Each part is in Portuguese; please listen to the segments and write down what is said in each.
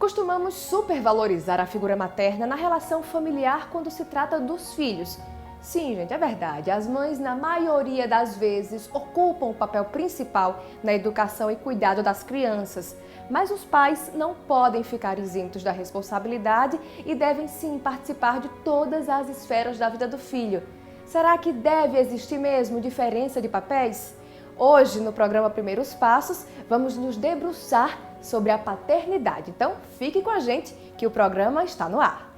Costumamos supervalorizar a figura materna na relação familiar quando se trata dos filhos. Sim, gente, é verdade. As mães, na maioria das vezes, ocupam o papel principal na educação e cuidado das crianças. Mas os pais não podem ficar isentos da responsabilidade e devem sim participar de todas as esferas da vida do filho. Será que deve existir mesmo diferença de papéis? Hoje, no programa Primeiros Passos, vamos nos debruçar sobre a paternidade. Então, fique com a gente que o programa está no ar.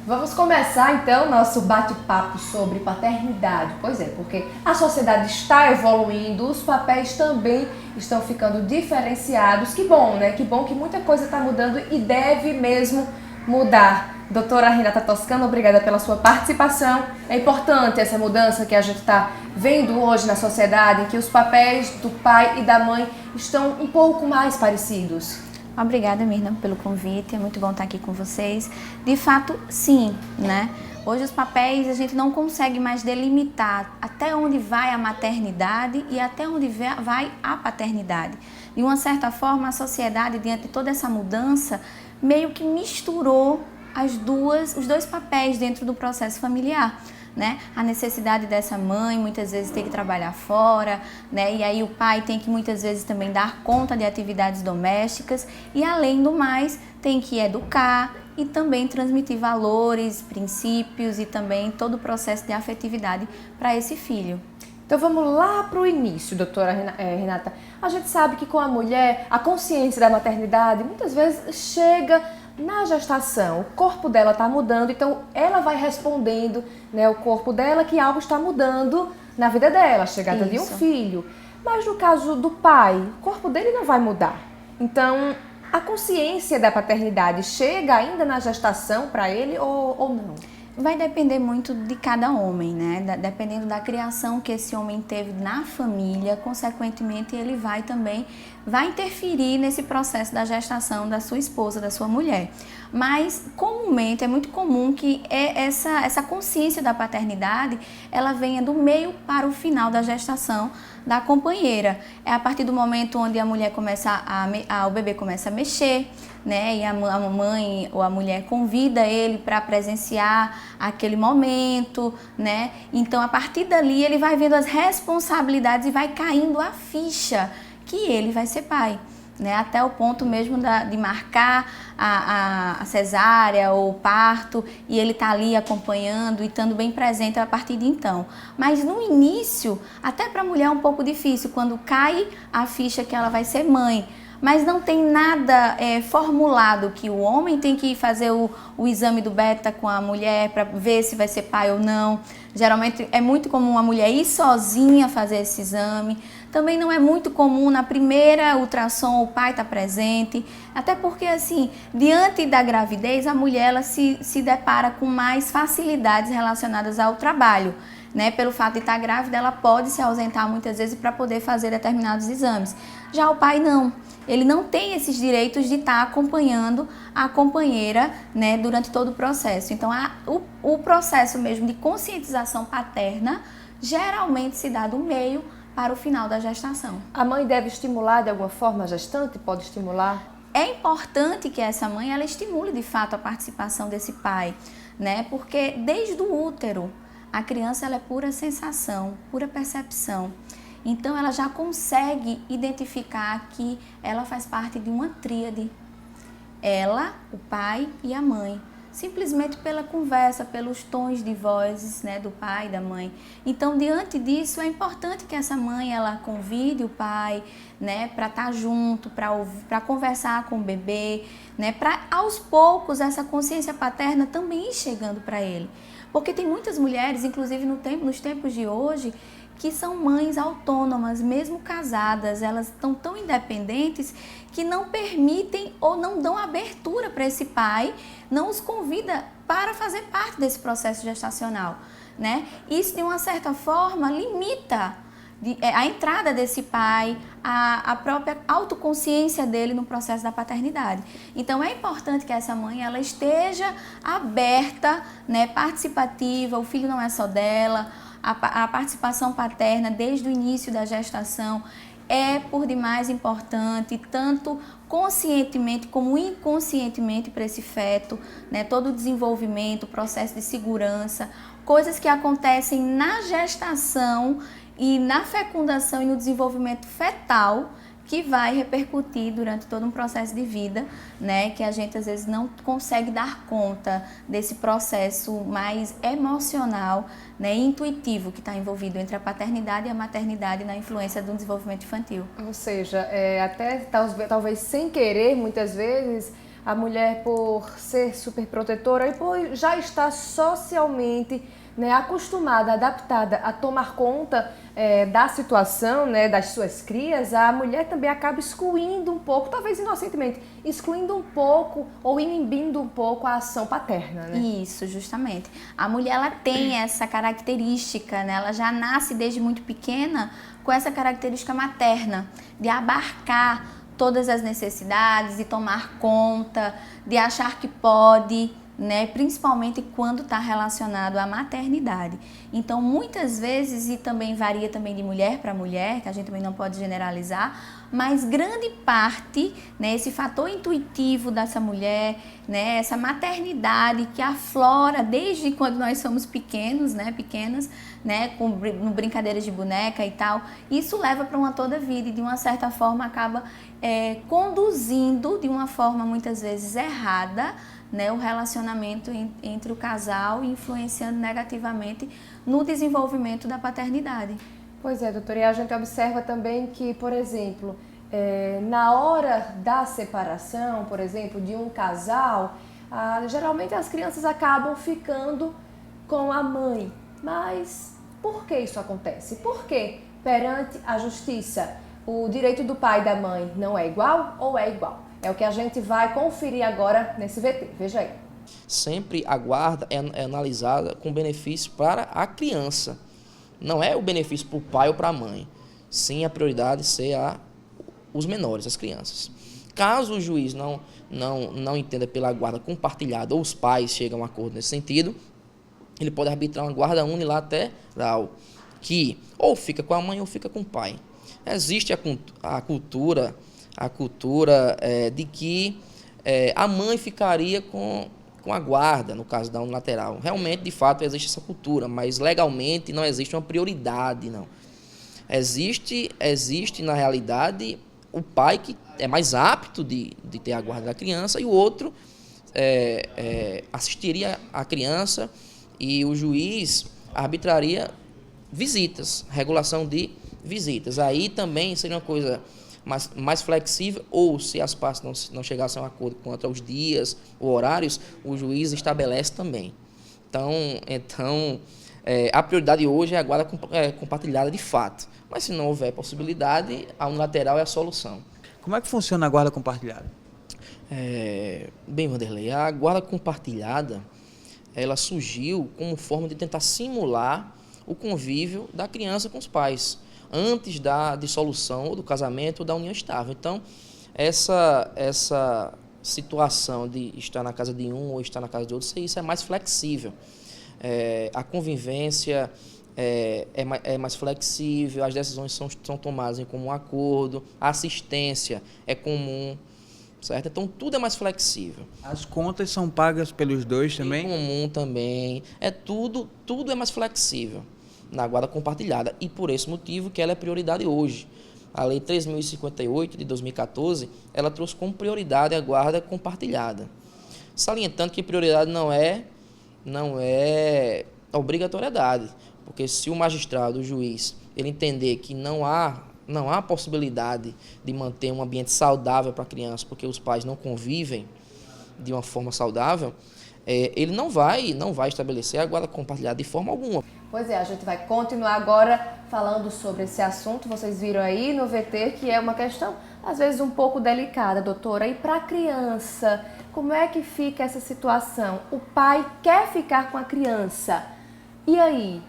Vamos começar então nosso bate-papo sobre paternidade. Pois é, porque a sociedade está evoluindo, os papéis também estão ficando diferenciados. Que bom, né? Que bom que muita coisa está mudando e deve mesmo mudar. Doutora Renata Toscano, obrigada pela sua participação. É importante essa mudança que a gente está vendo hoje na sociedade, em que os papéis do pai e da mãe estão um pouco mais parecidos. Obrigada, Mirna, pelo convite, é muito bom estar aqui com vocês. De fato, sim, né? Hoje os papéis a gente não consegue mais delimitar até onde vai a maternidade e até onde vai a paternidade. De uma certa forma, a sociedade, diante de toda essa mudança, meio que misturou os dois papéis dentro do processo familiar. Né? A necessidade dessa mãe muitas vezes tem que trabalhar fora, né? E aí o pai tem que muitas vezes também dar conta de atividades domésticas e além do mais tem que educar e também transmitir valores, princípios e também todo o processo de afetividade para esse filho. Então vamos lá para o início, doutora Renata. A gente sabe que com a mulher a consciência da maternidade muitas vezes chega na gestação, o corpo dela está mudando, então ela vai respondendo, né, o corpo dela que algo está mudando na vida dela, a chegada de um filho. Mas no caso do pai, o corpo dele não vai mudar. Então, a consciência da paternidade chega ainda na gestação para ele ou não? Vai depender muito de cada homem, né? Dependendo da criação que esse homem teve na família, consequentemente ele vai interferir nesse processo da gestação da sua esposa, da sua mulher. Mas comumente é muito comum que essa consciência da paternidade ela venha do meio para o final da gestação da companheira. É a partir do momento onde a mulher o bebê começa a mexer, né? E a mamãe ou a mulher convida ele para presenciar aquele momento, né? Então a partir dali ele vai vendo as responsabilidades e vai caindo a ficha que ele vai ser pai. Né, até o ponto mesmo de marcar a cesárea ou o parto e ele tá ali acompanhando e estando bem presente a partir de então. Mas no início, até para a mulher é um pouco difícil, quando cai a ficha que ela vai ser mãe, mas não tem nada formulado que o homem tem que fazer o exame do beta com a mulher para ver se vai ser pai ou não. Geralmente é muito comum a mulher ir sozinha fazer esse exame. Também não é muito comum na primeira ultrassom o pai estar presente, até porque assim, diante da gravidez a mulher ela se depara com mais facilidades relacionadas ao trabalho. Né? Pelo fato de estar grávida, ela pode se ausentar muitas vezes para poder fazer determinados exames. Já o pai não. Ele não tem esses direitos de estar acompanhando a companheira, né, durante todo o processo. Então, o processo mesmo de conscientização paterna geralmente se dá do meio para o final da gestação. A mãe deve estimular de alguma forma a gestante? Pode estimular? É importante que essa mãe ela estimule de fato a participação desse pai, né? Porque desde o útero a criança ela é pura sensação, pura percepção. Então ela já consegue identificar que ela faz parte de uma tríade. Ela, o pai e a mãe. Simplesmente pela conversa, pelos tons de vozes, né, do pai e da mãe. Então, diante disso, é importante que essa mãe ela convide o pai, né, para estar junto, para conversar com o bebê, né, para aos poucos essa consciência paterna também ir chegando para ele. Porque tem muitas mulheres, inclusive nos tempos de hoje, que são mães autônomas, mesmo casadas, elas estão tão independentes que não permitem ou não dão abertura para esse pai, não os convida para fazer parte desse processo gestacional. né? Isso, de uma certa forma, limita a entrada desse pai, a própria autoconsciência dele no processo da paternidade. Então, é importante que essa mãe ela esteja aberta, né, participativa, o filho não é só dela, a participação paterna desde o início da gestação é por demais importante, tanto conscientemente como inconscientemente para esse feto, né? Todo o desenvolvimento, o processo de segurança, coisas que acontecem na gestação e na fecundação e no desenvolvimento fetal, que vai repercutir durante todo um processo de vida, né? Que a gente às vezes não consegue dar conta desse processo mais emocional, né? E intuitivo que está envolvido entre a paternidade e a maternidade na influência do desenvolvimento infantil. Ou seja, até talvez sem querer, muitas vezes, a mulher, por ser super protetora e por já estar socialmente, né, acostumada, adaptada a tomar conta da situação, né, das suas crias, a mulher também acaba excluindo um pouco, talvez inocentemente, excluindo um pouco ou inibindo um pouco a ação paterna, né? Isso, justamente. A mulher ela tem essa característica, né? Ela já nasce desde muito pequena com essa característica materna, de abarcar todas as necessidades, de tomar conta, de achar que pode, né? Principalmente quando está relacionado à maternidade. Então, muitas vezes, e também varia também de mulher para mulher, que a gente também não pode generalizar, mas grande parte, né, esse fator intuitivo dessa mulher, né, essa maternidade que aflora desde quando nós somos pequenos, né, pequenas, né, com brincadeiras de boneca e tal, isso leva para uma toda vida e de uma certa forma acaba conduzindo de uma forma muitas vezes errada, né, o relacionamento entre o casal, influenciando negativamente no desenvolvimento da paternidade. Pois é, doutora, e a gente observa também que, por exemplo, na hora da separação, por exemplo, de um casal, geralmente as crianças acabam ficando com a mãe. Mas por que isso acontece? Por que perante a justiça o direito do pai e da mãe não é igual ou é igual? É o que a gente vai conferir agora nesse VT. Veja aí. Sempre a guarda é analisada com benefício para a criança. Não é o benefício para o pai ou para a mãe. Sim, a prioridade ser os menores, as crianças. Caso o juiz não entenda pela guarda compartilhada ou os pais chegam a um acordo nesse sentido, ele pode arbitrar uma guarda unilateral, que ou fica com a mãe ou fica com o pai. Existe a cultura de que a mãe ficaria com a guarda, no caso da unilateral. Realmente, de fato, existe essa cultura, mas legalmente não existe uma prioridade, não. Existe na realidade, o pai que é mais apto de ter a guarda da criança e o outro assistiria a criança e o juiz arbitraria visitas, regulação de visitas. Aí também seria uma coisa mais flexível, ou se as partes não chegassem a um acordo quanto aos dias ou horários, o juiz estabelece também. Então a prioridade hoje é a guarda compartilhada de fato, mas se não houver possibilidade, a unilateral é a solução. Como é que funciona a guarda compartilhada? Bem, Vanderlei, a guarda compartilhada ela surgiu como forma de tentar simular o convívio da criança com os pais, antes da dissolução ou do casamento ou da união estável. Então, essa situação de estar na casa de um ou estar na casa de outro, isso é mais flexível. A convivência é mais flexível, as decisões são tomadas em comum acordo, a assistência é comum, certo? Então, tudo é mais flexível. As contas são pagas pelos dois também? Em comum também. Tudo é mais flexível na guarda compartilhada, e por esse motivo que ela é prioridade hoje. A Lei 3.058 de 2014, ela trouxe como prioridade a guarda compartilhada. Salientando que prioridade não é obrigatoriedade, porque se o magistrado, o juiz, ele entender que não há possibilidade de manter um ambiente saudável para a criança, porque os pais não convivem de uma forma saudável, ele não vai estabelecer a guarda compartilhada de forma alguma. Pois é, a gente vai continuar agora falando sobre esse assunto. Vocês viram aí no VT que é uma questão, às vezes, um pouco delicada, doutora. E para a criança, como é que fica essa situação? O pai quer ficar com a criança E aí?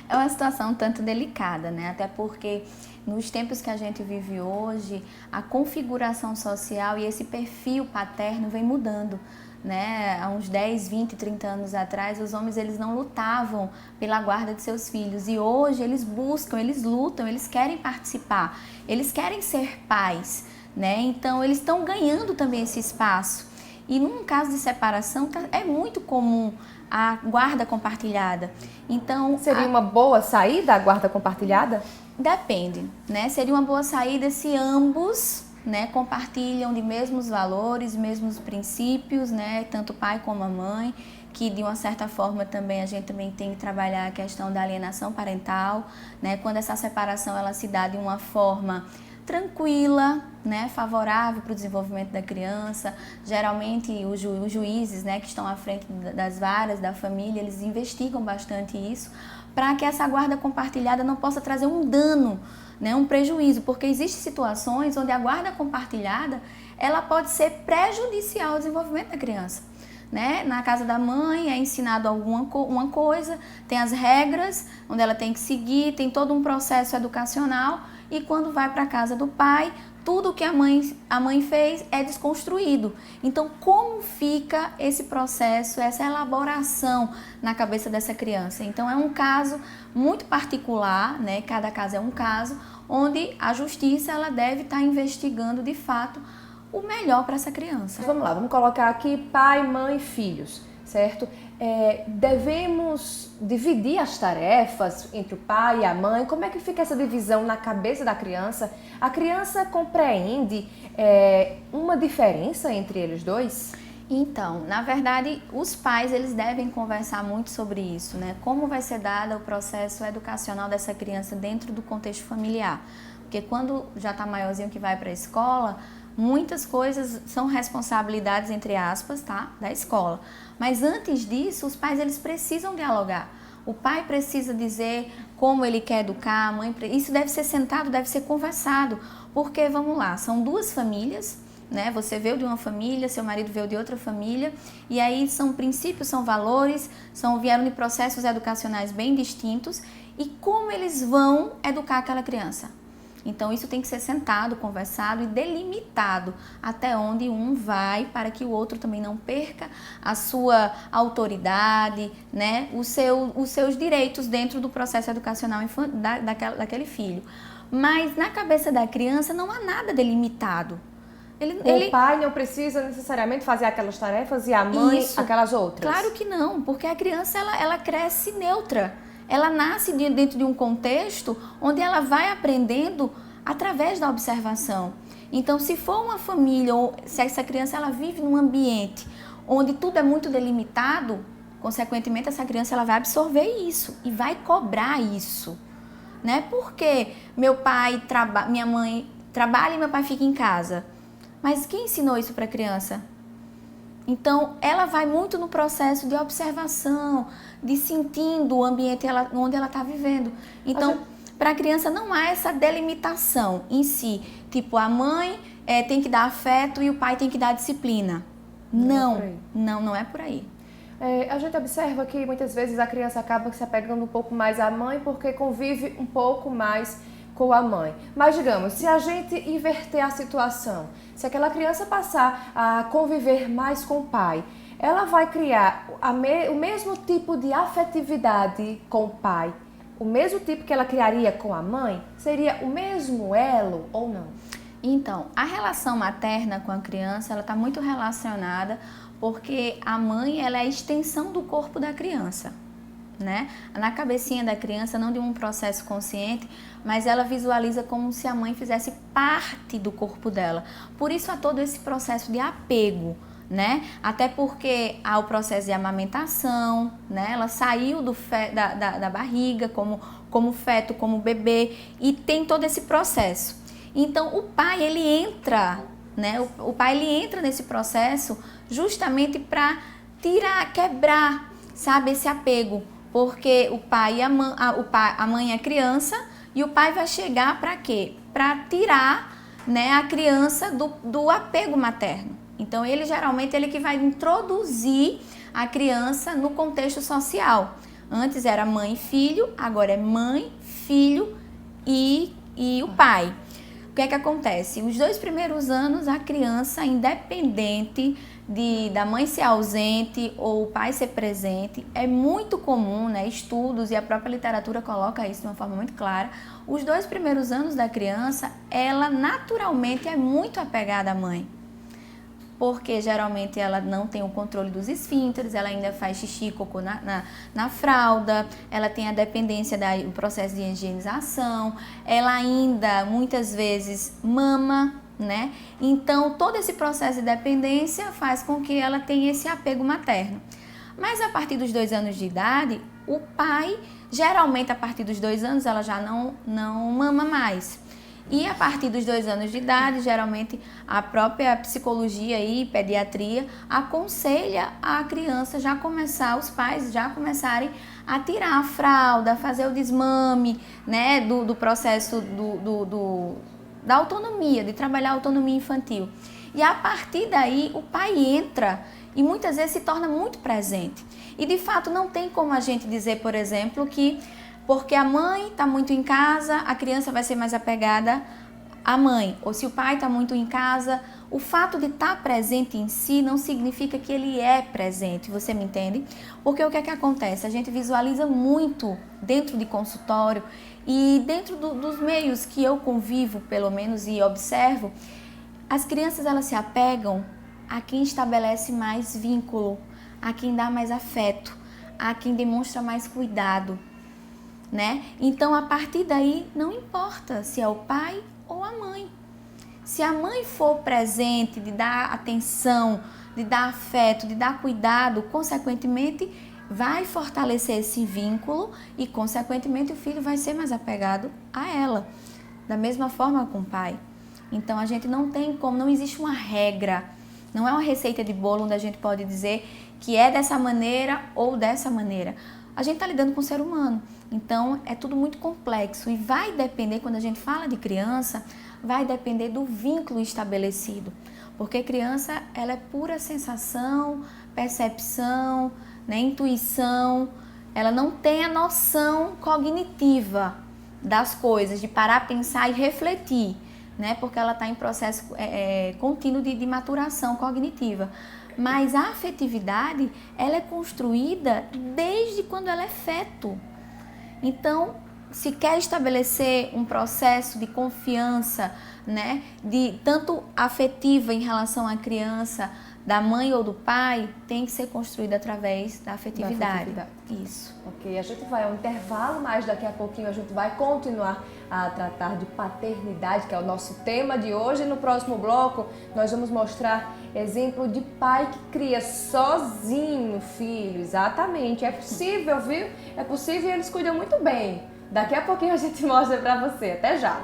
É uma situação um tanto delicada, né? Até porque nos tempos que a gente vive hoje, a configuração social e esse perfil paterno vem mudando, né? Há uns 10, 20, 30 anos atrás, os homens eles não lutavam pela guarda de seus filhos e hoje eles buscam, eles lutam, eles querem participar, eles querem ser pais, né? Então eles estão ganhando também esse espaço. E num caso de separação é muito comum a guarda compartilhada. Então, Seria uma boa saída a guarda compartilhada? depende, né? Seria uma boa saída se ambos, né, compartilham de mesmos valores, mesmos princípios, né, tanto o pai como a mãe, que de uma certa forma também a gente também tem que trabalhar a questão da alienação parental, né? Quando essa separação ela se dá de uma forma tranquila, né, favorável para o desenvolvimento da criança. Geralmente os juízes, né, que estão à frente das varas da família, eles investigam bastante isso para que essa guarda compartilhada não possa trazer um dano, né, um prejuízo, porque existem situações onde a guarda compartilhada ela pode ser prejudicial ao desenvolvimento da criança. Né? Na casa da mãe é ensinado uma coisa, tem as regras onde ela tem que seguir, tem todo um processo educacional e quando vai para a casa do pai, tudo que a mãe fez é desconstruído. Então, como fica esse processo, essa elaboração na cabeça dessa criança? Então, é um caso muito particular, né? Cada caso é um caso, onde a justiça ela deve estar investigando de fato o melhor para essa criança. Vamos lá, vamos colocar aqui pai, mãe, filhos, certo? Devemos dividir as tarefas entre o pai e a mãe? Como é que fica essa divisão na cabeça da criança? A criança compreende uma diferença entre eles dois? Então, na verdade, os pais eles devem conversar muito sobre isso, né? Como vai ser dado o processo educacional dessa criança dentro do contexto familiar? Porque quando já está maiorzinho que vai para a escola, muitas coisas são responsabilidades, entre aspas, tá, da escola. Mas antes disso, os pais eles precisam dialogar. O pai precisa dizer como ele quer educar, a mãe, isso deve ser sentado, deve ser conversado. Porque, vamos lá, são duas famílias, né? Você veio de uma família, seu marido veio de outra família, e aí são princípios, são valores, vieram de processos educacionais bem distintos, e como eles vão educar aquela criança? Então, isso tem que ser sentado, conversado e delimitado até onde um vai para que o outro também não perca a sua autoridade, né? Os seus direitos dentro do processo educacional daquele filho. Mas na cabeça da criança não há nada delimitado. O pai não precisa necessariamente fazer aquelas tarefas e a mãe aquelas outras? Claro que não, porque a criança ela cresce neutra. Ela nasce dentro de um contexto onde ela vai aprendendo através da observação. Então, se for uma família ou se essa criança ela vive num ambiente onde tudo é muito delimitado, consequentemente essa criança ela vai absorver isso e vai cobrar isso, né? Porque minha mãe trabalha e meu pai fica em casa. Mas quem ensinou isso para a criança? Então, ela vai muito no processo de observação, de sentindo o ambiente onde ela está vivendo. Então, para a criança não há essa delimitação em si. Tipo, a mãe tem que dar afeto e o pai tem que dar disciplina. Não é por aí. A gente observa que muitas vezes a criança acaba se apegando um pouco mais à mãe porque convive um pouco mais com a mãe. Mas digamos, se a gente inverter a situação, se aquela criança passar a conviver mais com o pai, ela vai criar o mesmo tipo de afetividade com o pai, o mesmo tipo que ela criaria com a mãe? Seria o mesmo elo ou não? Então, a relação materna com a criança, ela está muito relacionada porque a mãe ela é a extensão do corpo da criança. Né? Na cabecinha da criança, não de um processo consciente, mas ela visualiza como se a mãe fizesse parte do corpo dela. Por isso há todo esse processo de apego, né? Até porque há o processo de amamentação, né? Ela saiu da barriga como feto, como bebê, e tem todo esse processo. Então o pai ele entra, né? O pai ele entra nesse processo justamente para quebrar, sabe, esse apego. Porque o pai e a mãe é criança e o pai vai chegar para quê? Para tirar, né, a criança do apego materno. Então, ele geralmente que vai introduzir a criança no contexto social. Antes era mãe e filho, agora é mãe, filho e o pai. O que é que acontece? Os 2 primeiros anos, a criança, independente da mãe ser ausente ou o pai ser presente, é muito comum, né? Estudos e a própria literatura coloca isso de uma forma muito clara. Os 2 primeiros anos da criança, ela naturalmente é muito apegada à mãe. Porque geralmente ela não tem o controle dos esfínteres, ela ainda faz xixi e cocô na fralda, ela tem a dependência do processo de higienização, ela ainda muitas vezes mama, né? Então todo esse processo de dependência faz com que ela tenha esse apego materno. Mas a partir dos 2 anos de idade, o pai, geralmente a partir dos 2 anos ela já não mama mais. E a partir dos 2 anos de idade, geralmente a própria psicologia e pediatria aconselha a criança os pais já começarem a tirar a fralda, fazer o desmame, né, do processo da autonomia, de trabalhar a autonomia infantil. E a partir daí o pai entra e muitas vezes se torna muito presente. E de fato não tem como a gente dizer, por exemplo, que porque a mãe está muito em casa, a criança vai ser mais apegada à mãe. Ou se o pai está muito em casa, o fato de estar presente em si não significa que ele é presente, você me entende? Porque o que é que acontece? A gente visualiza muito dentro de consultório e dentro dos meios que eu convivo, pelo menos, e observo, as crianças elas se apegam a quem estabelece mais vínculo, a quem dá mais afeto, a quem demonstra mais cuidado. Né? Então, a partir daí, não importa se é o pai ou a mãe. Se a mãe for presente, de dar atenção, de dar afeto, de dar cuidado, consequentemente, vai fortalecer esse vínculo e, consequentemente, o filho vai ser mais apegado a ela. Da mesma forma com o pai. Então, a gente não tem como, não existe uma regra, não é uma receita de bolo onde a gente pode dizer que é dessa maneira ou dessa maneira. A gente está lidando com o ser humano. Então, é tudo muito complexo e vai depender, quando a gente fala de criança, vai depender do vínculo estabelecido. Porque criança, ela é pura sensação, percepção, né, intuição, ela não tem a noção cognitiva das coisas, de parar, pensar e refletir, né, porque ela está em processo contínuo de maturação cognitiva. Mas a afetividade, ela é construída desde quando ela é feto. Então, se quer estabelecer um processo de confiança, né, de tanto afetiva em relação à criança, da mãe ou do pai, tem que ser construída através da afetividade. Isso. Ok, a gente vai ao intervalo, mas daqui a pouquinho a gente vai continuar a tratar de paternidade, que é o nosso tema de hoje. No próximo bloco, nós vamos mostrar exemplo de pai que cria sozinho filho. Exatamente, é possível, viu? É possível e eles cuidam muito bem. Daqui a pouquinho a gente mostra pra você. Até já!